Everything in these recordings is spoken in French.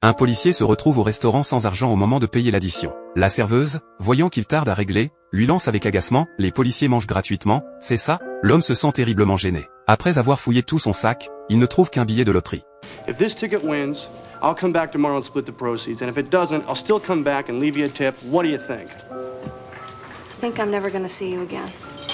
Un policier se retrouve au restaurant sans argent au moment de payer l'addition. La serveuse, voyant qu'il tarde à régler, lui lance avec agacement « Les policiers mangent gratuitement, c'est ça ?» L'homme se sent terriblement gêné. Après avoir fouillé tout son sac, il ne trouve qu'un billet de loterie. If this ticket wins, I'll come back tomorrow and split the proceeds. And if it doesn't, I'll still come back and leave you a tip. What do you think? I think I'm never gonna see you again.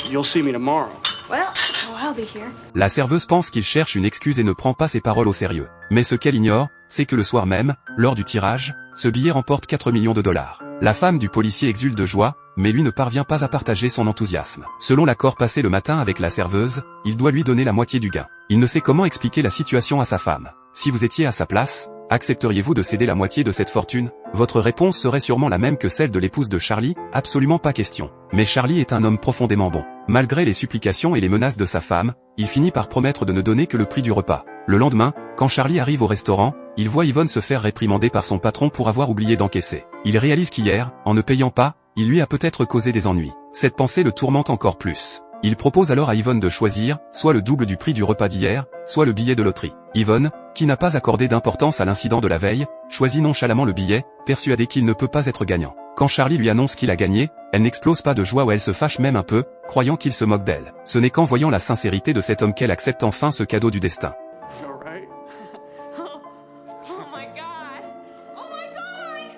You'll see me tomorrow. Well, oh, I'll be here. La serveuse pense qu'il cherche une excuse et ne prend pas ses paroles au sérieux. Mais ce qu'elle ignore, c'est que le soir même, lors du tirage, ce billet remporte 4 millions de dollars. La femme du policier exulte de joie, mais lui ne parvient pas à partager son enthousiasme. Selon l'accord passé le matin avec la serveuse, il doit lui donner la moitié du gain. Il ne sait comment expliquer la situation à sa femme. Si vous étiez à sa place, accepteriez-vous de céder la moitié de cette fortune? Votre réponse serait sûrement la même que celle de l'épouse de Charlie, absolument pas question. Mais Charlie est un homme profondément bon. Malgré les supplications et les menaces de sa femme, il finit par promettre de ne donner que le prix du repas. Le lendemain, quand Charlie arrive au restaurant, il voit Yvonne se faire réprimander par son patron pour avoir oublié d'encaisser. Il réalise qu'hier, en ne payant pas, il lui a peut-être causé des ennuis. Cette pensée le tourmente encore plus. Il propose alors à Yvonne de choisir, soit le double du prix du repas d'hier, soit le billet de loterie. Yvonne, qui n'a pas accordé d'importance à l'incident de la veille, choisit nonchalamment le billet, persuadée qu'il ne peut pas être gagnant. Quand Charlie lui annonce qu'il a gagné, elle n'explose pas de joie ou elle se fâche même un peu, croyant qu'il se moque d'elle. Ce n'est qu'en voyant la sincérité de cet homme qu'elle accepte enfin ce cadeau du destin.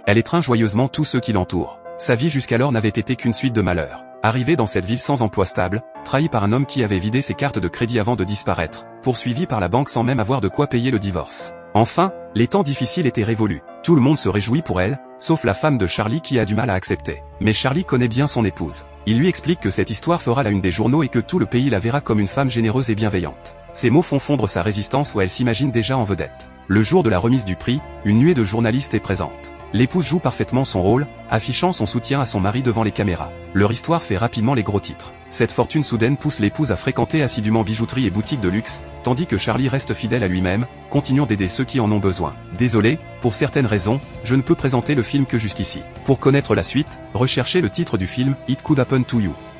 Elle étreint joyeusement tous ceux qui l'entourent. Sa vie jusqu'alors n'avait été qu'une suite de malheurs. Arrivée dans cette ville sans emploi stable, trahi par un homme qui avait vidé ses cartes de crédit avant de disparaître, poursuivi par la banque sans même avoir de quoi payer le divorce. Enfin, les temps difficiles étaient révolus. Tout le monde se réjouit pour elle, sauf la femme de Charlie qui a du mal à accepter. Mais Charlie connaît bien son épouse. Il lui explique que cette histoire fera la une des journaux et que tout le pays la verra comme une femme généreuse et bienveillante. Ces mots font fondre sa résistance où elle s'imagine déjà en vedette. Le jour de la remise du prix, une nuée de journalistes est présente. L'épouse joue parfaitement son rôle, affichant son soutien à son mari devant les caméras. Leur histoire fait rapidement les gros titres. Cette fortune soudaine pousse l'épouse à fréquenter assidûment bijouterie et boutiques de luxe, tandis que Charlie reste fidèle à lui-même, continuant d'aider ceux qui en ont besoin. Désolé, pour certaines raisons, je ne peux présenter le film que jusqu'ici. Pour connaître la suite, recherchez le titre du film It Could Happen to You.